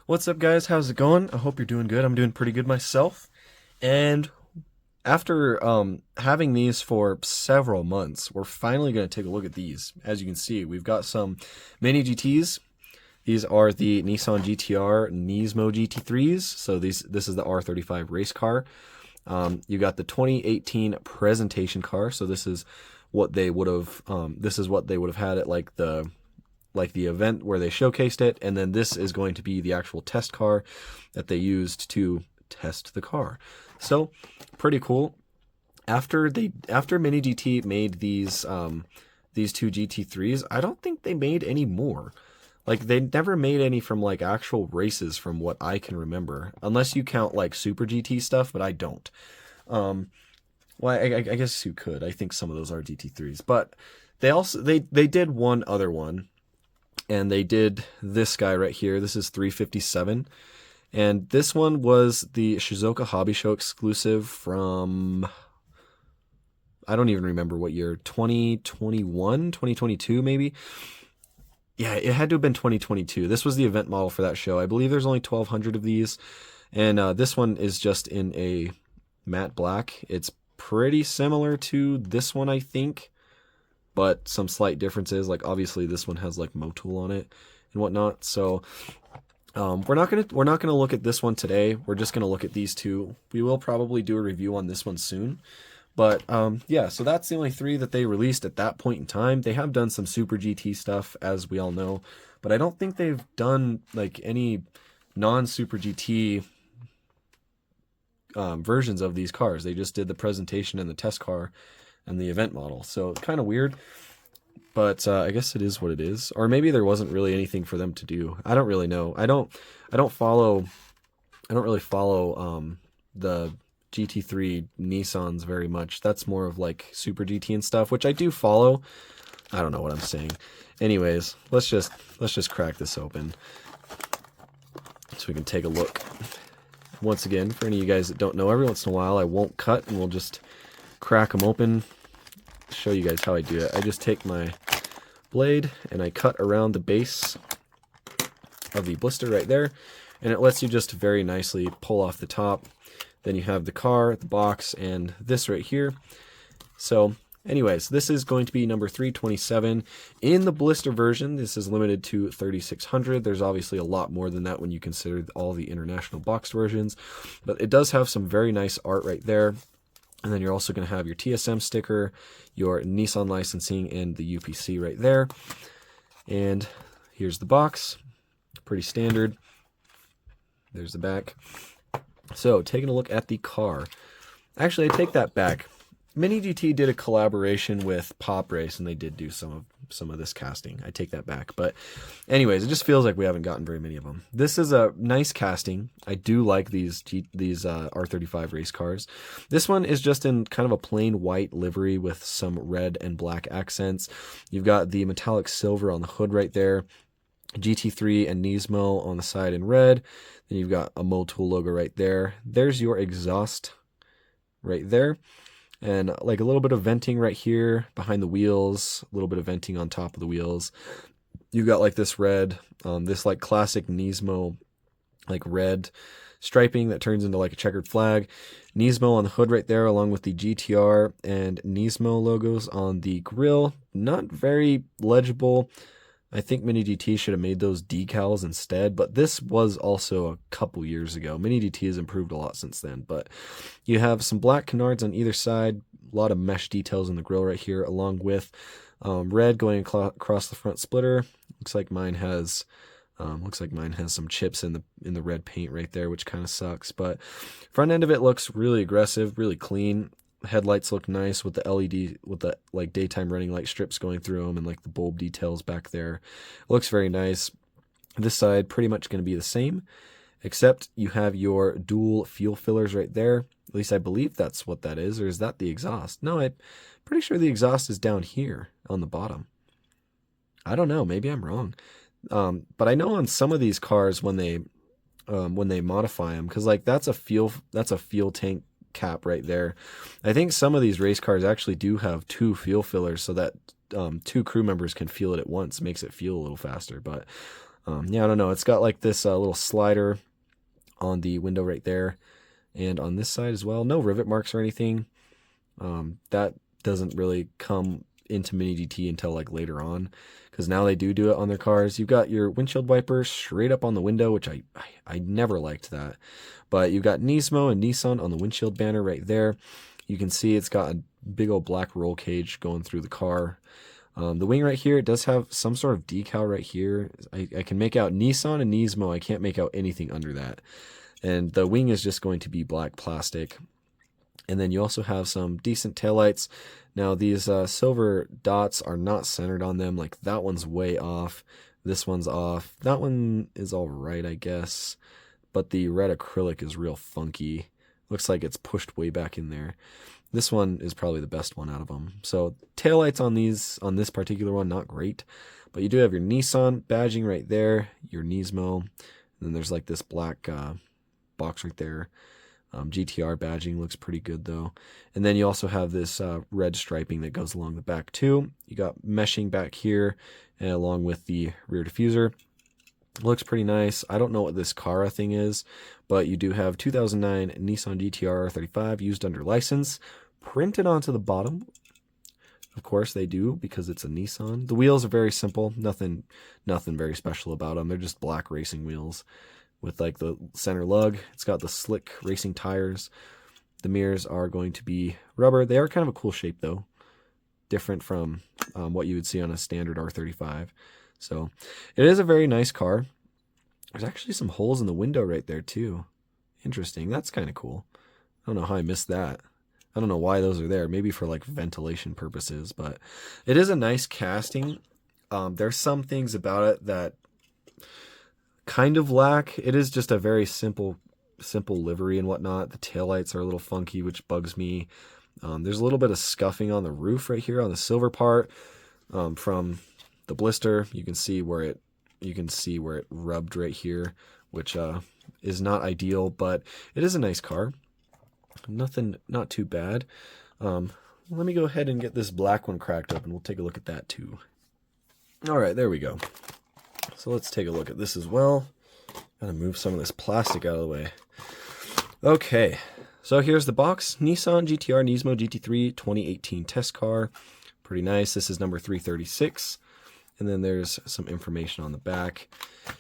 What's up, guys? How's it going? I hope you're doing good. I'm doing pretty good myself. And after having these for several months, we're finally going to take a look at these. As you can see, we've got some mini GTs. These are the Nissan GTR Nismo GT3s. So this is the R35 race car. You got the 2018 presentation car. So this is what they would have. This is what they would have had at like the event where they showcased it, and then this is going to be the actual test car that they used to test the car. So pretty cool. After Mini GT made these two GT3s, I don't think they made any more. Like, they never made any from like actual races from what I can remember, unless you count like Super GT stuff, but I don't. Well, I guess you could. I think some of those are GT3s, but they did one other one. And they did this guy right here. This is 357. And this one was the Shizuoka Hobby Show exclusive from, I don't even remember what year, 2021, 2022 maybe? Yeah, it had to have been 2022. This was the event model for that show. I believe there's only 1,200 of these. And this one is just in a matte black. It's pretty similar to this one, I think, but some slight differences. Like, obviously this one has like Motul on it and whatnot. So we're not gonna look at this one today. We're just gonna look at these two. We will probably do a review on this one soon. But yeah, so that's the only three that they released at that point in time. They have done some Super GT stuff, as we all know, but I don't think they've done like any non-Super GT versions of these cars. They just did the presentation and the test car and the event model. So kind of weird, but I guess it is what it is. Or maybe there wasn't really anything for them to do. I don't really know. I don't really follow the GT3 Nissans very much. That's more of like Super GT and stuff, which I do follow. I don't know what I'm saying. Anyways, let's just crack this open so we can take a look. Once again, for any of you guys that don't know, every once in a while I won't cut and we'll just crack them open. Show you guys how I do it. I just take my blade and I cut around the base of the blister right there, and it lets you just very nicely pull off the top. Then you have the car, the box, and this right here. So anyways, this is going to be number 327 in the blister version. This is limited to 3,600. There's obviously a lot more than that when you consider all the international boxed versions, but it does have some very nice art right there. And then you're also going to have your TSM sticker, your Nissan licensing, and the UPC right there. And here's the box. Pretty standard. There's the back. So, taking a look at the car. Actually, I take that back. Mini GT did a collaboration with Pop Race, and they did do some of this casting. I take that back. But anyways, it just feels like we haven't gotten very many of them. This is a nice casting. I do like these R35 race cars. This one is just in kind of a plain white livery with some red and black accents. You've got the metallic silver on the hood right there. GT3 and Nismo on the side in red. Then you've got a Motul logo right there. There's your exhaust right there. And like a little bit of venting right here behind the wheels, a little bit of venting on top of the wheels. You've got like this red, this like classic Nismo, like red striping that turns into like a checkered flag. Nismo on the hood right there, along with the GTR and Nismo logos on the grille. Not very legible. I think Mini GT should have made those decals instead, but this was also a couple years ago. Mini GT has improved a lot since then, but you have some black canards on either side, a lot of mesh details in the grille right here, along with red going across the front splitter. Looks like mine has some chips in the red paint right there, which kind of sucks, but front end of it looks really aggressive, really clean. Headlights look nice with the LED, with the like daytime running light strips going through them and like the bulb details back there. It looks very nice. This side pretty much going to be the same, except you have your dual fuel fillers right there. At least I believe that's what that is, or is that the exhaust? No, I'm pretty sure the exhaust is down here on the bottom. I don't know, maybe I'm wrong. But I know on some of these cars when they modify them, because like that's a fuel tank cap right there. I think some of these race cars actually do have two fuel fillers so that two crew members can fuel it at once. Makes it fuel a little faster. But Yeah, I don't know. It's got like this little slider on the window right there, and on this side as well. No rivet marks or anything. That doesn't really come into Mini GT until like later on, because now they do it on their cars. You've got your windshield wiper straight up on the window, which I never liked that. But you've got Nismo and Nissan on the windshield banner right there. You can see it's got a big old black roll cage going through the car. The wing right here, it does have some sort of decal right here. I can make out Nissan and Nismo. I can't make out anything under that. And the wing is just going to be black plastic. And then you also have some decent taillights. Now these silver dots are not centered on them. Like that one's way off. This one's off. That one is all right, I guess. But the red acrylic is real funky. Looks like it's pushed way back in there. This one is probably the best one out of them. So taillights on this particular one, not great. But you do have your Nissan badging right there, your Nismo. And then there's like this black box right there. GTR badging looks pretty good though. And then you also have this red striping that goes along the back too. You got meshing back here and along with the rear diffuser. Looks pretty nice. I don't know what this Cara thing is, but you do have 2009 Nissan GTR 35 used under license printed onto the bottom. Of course they do, because it's a Nissan. The wheels are very simple. Nothing very special about them. They're just black racing wheels with like the center lug. It's got the slick racing tires. The mirrors are going to be rubber. They are kind of a cool shape though. Different from what you would see on a standard R35. So it is a very nice car. There's actually some holes in the window right there too. Interesting. That's kind of cool. I don't know how I missed that. I don't know why those are there. Maybe for like ventilation purposes, but it is a nice casting. There's some things about it that kind of lack. It is just a very simple livery and whatnot. The taillights are a little funky, which bugs me. There's a little bit of scuffing on the roof right here on the silver part from the blister. You can see where it rubbed right here, which is not ideal, but it is a nice car. Not too bad. Let me go ahead and get this black one cracked up and we'll take a look at that too. All right, there we go. So let's take a look at this as well. Gotta move some of this plastic out of the way. Okay, so here's the box. Nissan GTR Nismo GT3 2018 test car. Pretty nice. This is number 336. And then there's some information on the back.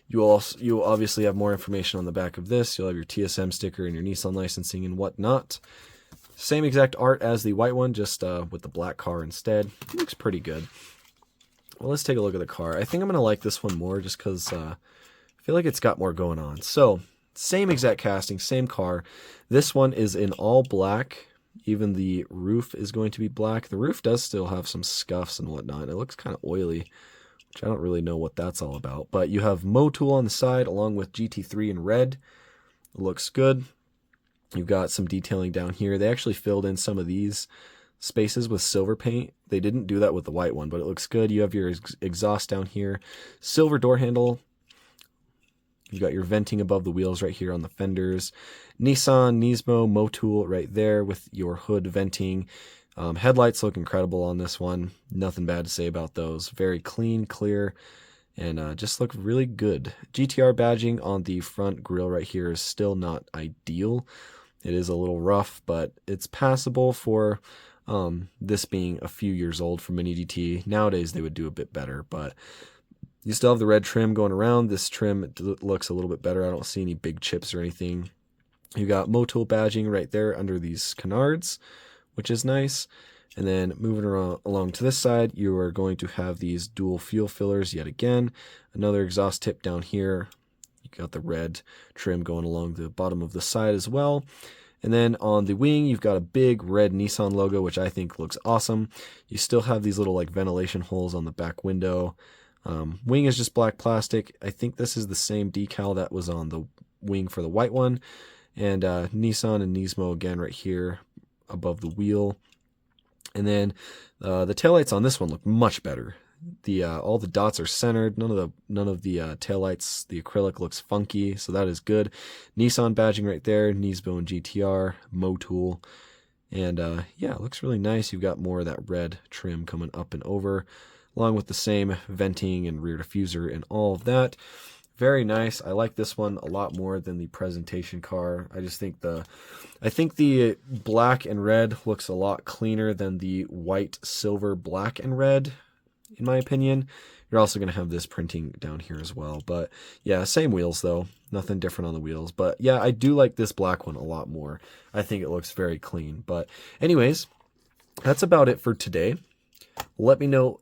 You'll obviously have more information on the back of this. You'll have your TSM sticker and your Nissan licensing and whatnot. Same exact art as the white one, just with the black car instead. It looks pretty good. Well, let's take a look at the car. I think I'm going to like this one more just because I feel like it's got more going on. So, same exact casting, same car. This one is in all black. Even the roof is going to be black. The roof does still have some scuffs and whatnot. It looks kind of oily, which I don't really know what that's all about. But you have Motul on the side along with GT3 in red. It looks good. You've got some detailing down here. They actually filled in some of these spaces with silver paint. They didn't do that with the white one, but it looks good. You have your exhaust down here. Silver door handle. You've got your venting above the wheels right here on the fenders. Nissan Nismo Motul right there with your hood venting. Headlights look incredible on this one. Nothing bad to say about those. Very clean, clear, and just look really good. GTR badging on the front grille right here is still not ideal. It is a little rough, but it's passable for this being a few years old for Mini GT. Nowadays they would do a bit better, but you still have the red trim going around. This trim looks a little bit better. I don't see any big chips or anything. You got Motul badging right there under these canards, which is nice. And then moving along to this side, you are going to have these dual fuel fillers yet again. Another exhaust tip down here. You got the red trim going along the bottom of the side as well. And then on the wing, you've got a big red Nissan logo, which I think looks awesome. You still have these little like ventilation holes on the back window. Wing is just black plastic. I think this is the same decal that was on the wing for the white one. And Nissan and Nismo again right here above the wheel. And then the taillights on this one look much better. All the dots are centered. None of the taillights, the acrylic looks funky, so that is good. Nissan badging right there, Nismo and GTR, Motul. And yeah, it looks really nice. You've got more of that red trim coming up and over. along with the same venting and rear diffuser and all of that. Very nice. I like this one a lot more than the presentation car. I just think the black and red looks a lot cleaner than the white, silver, black, and red, in my opinion. You're also going to have this printing down here as well. But yeah, same wheels though. Nothing different on the wheels. But yeah, I do like this black one a lot more. I think it looks very clean. But anyways, that's about it for today. Let me know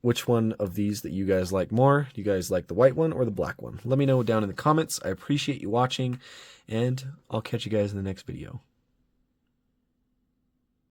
which one of these that you guys like more. Do you guys like the white one or the black one? Let me know down in the comments. I appreciate you watching, and I'll catch you guys in the next video.